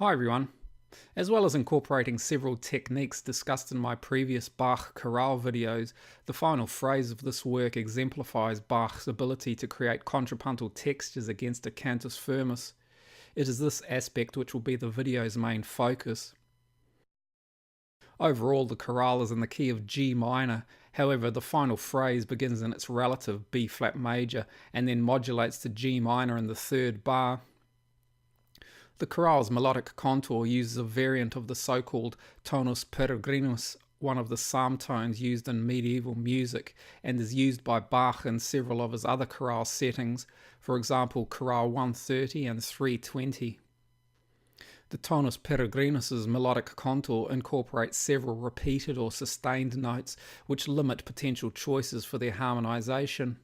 Hi everyone. As well as incorporating several techniques discussed in my previous Bach chorale videos, the final phrase of this work exemplifies Bach's ability to create contrapuntal textures against a cantus firmus. It is this aspect which will be the video's main focus. Overall, the chorale is in the key of G minor, however the final phrase begins in its relative B flat major and then modulates to G minor in the third bar. The chorale's melodic contour uses a variant of the so-called tonus peregrinus, one of the psalm tones used in medieval music, and is used by Bach in several of his other chorale settings, for example Chorale 130 and 320. The tonus peregrinus's melodic contour incorporates several repeated or sustained notes which limit potential choices for their harmonization.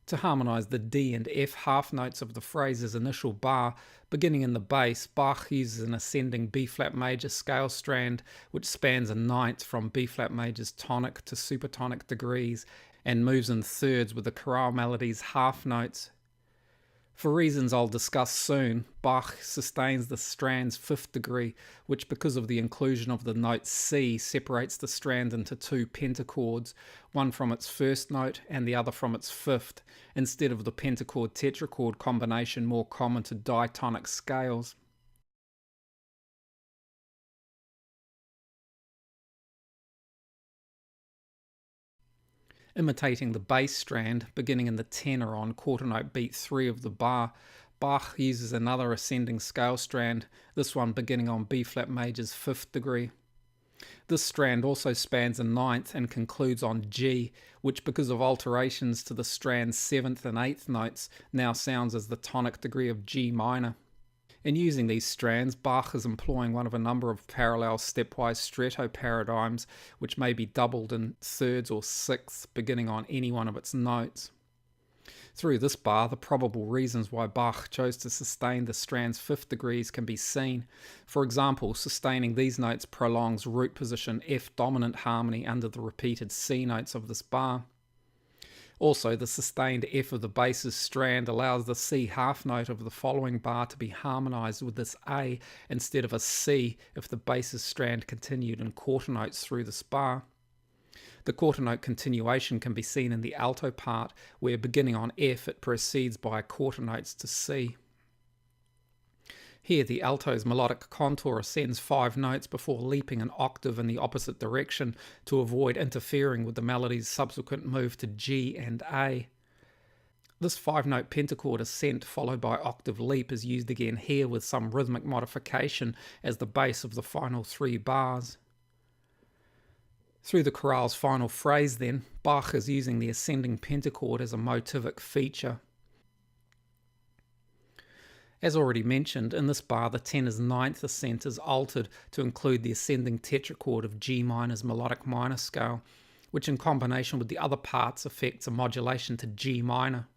To harmonize the D and F half notes of the phrase's initial bar, beginning in the bass, Bach uses an ascending B-flat major scale strand which spans a ninth from B-flat major's tonic to supertonic degrees and moves in thirds with the chorale melody's half notes. For reasons I'll discuss soon, Bach sustains the strand's fifth degree, which because of the inclusion of the note C separates the strand into two pentachords, one from its first note and the other from its fifth, instead of the pentachord tetrachord combination more common to diatonic scales. Imitating the bass strand, beginning in the tenor on quarter note beat 3 of the bar, Bach uses another ascending scale strand, this one beginning on B-flat major's 5th degree. This strand also spans a ninth and concludes on G, which because of alterations to the strand's 7th and 8th notes now sounds as the tonic degree of G minor. In using these strands, Bach is employing one of a number of parallel stepwise stretto paradigms which may be doubled in thirds or sixths beginning on any one of its notes. Through this bar, the probable reasons why Bach chose to sustain the strand's fifth degrees can be seen. For example, sustaining these notes prolongs root position F dominant harmony under the repeated C notes of this bar. Also, the sustained F of the bass's strand allows the C half note of the following bar to be harmonized with this A instead of a C if the bass's strand continued in quarter notes through this bar. The quarter note continuation can be seen in the alto part, where beginning on F it proceeds by quarter notes to C. Here the alto's melodic contour ascends 5 notes before leaping an octave in the opposite direction to avoid interfering with the melody's subsequent move to G and A. This 5-note pentachord ascent followed by octave leap is used again here with some rhythmic modification as the base of the final 3 bars. Through the chorale's final phrase then, Bach is using the ascending pentachord as a motivic feature. As already mentioned, in this bar the tenor's ninth ascent is altered to include the ascending tetrachord of G minor's melodic minor scale, which in combination with the other parts affects a modulation to G minor.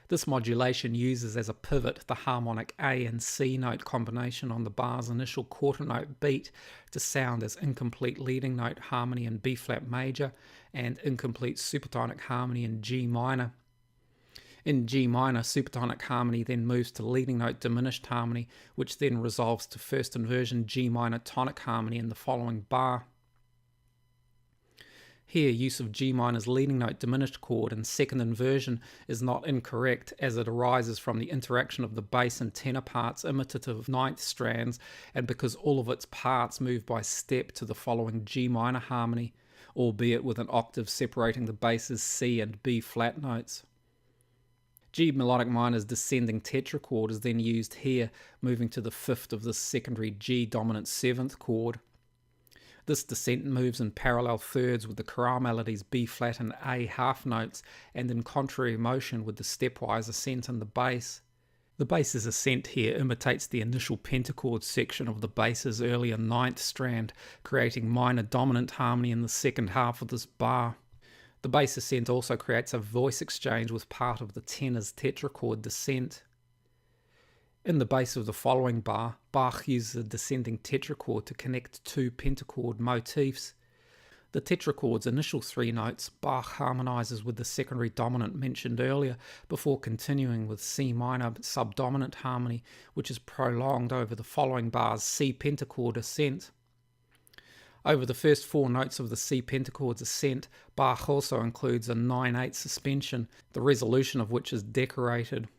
This modulation uses as a pivot the harmonic A and C note combination on the bar's initial quarter note beat to sound as incomplete leading note harmony in B-flat major and incomplete supertonic harmony in G minor. In G minor, supertonic harmony then moves to leading note diminished harmony, which then resolves to first inversion G minor tonic harmony in the following bar. Here, use of G minor's leading note diminished chord in second inversion is not incorrect, as it arises from the interaction of the bass and tenor parts imitative ninth strands, and because all of its parts move by step to the following G minor harmony, albeit with an octave separating the bass's C and B flat notes. G melodic minor's descending tetrachord is then used here, moving to the fifth of the secondary G dominant seventh chord. This descent moves in parallel thirds with the chorale melody's B flat and A half notes and in contrary motion with the stepwise ascent in the bass. The bass's ascent here imitates the initial pentachord section of the bass's earlier ninth strand, creating minor dominant harmony in the second half of this bar. The bass ascent also creates a voice exchange with part of the tenor's tetrachord descent. In the bass of the following bar, Bach uses a descending tetrachord to connect two pentachord motifs. The tetrachord's initial three notes, Bach harmonizes with the secondary dominant mentioned earlier before continuing with C minor subdominant harmony, which is prolonged over the following bar's C pentachord ascent. Over the first four notes of the C pentachord's ascent, Bach also includes a 9/8 suspension, the resolution of which is decorated.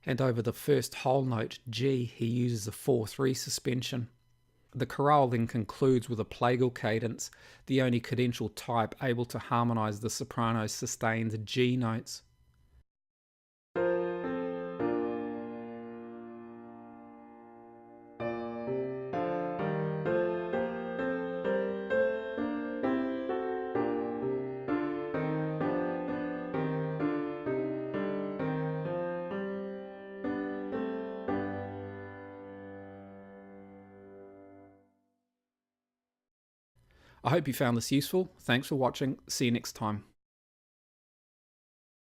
And over the first whole note, G, he uses a 4/3 suspension. The chorale then concludes with a plagal cadence, the only cadential type able to harmonize the soprano's sustained G notes. I hope you found this useful. Thanks for watching. See you next time.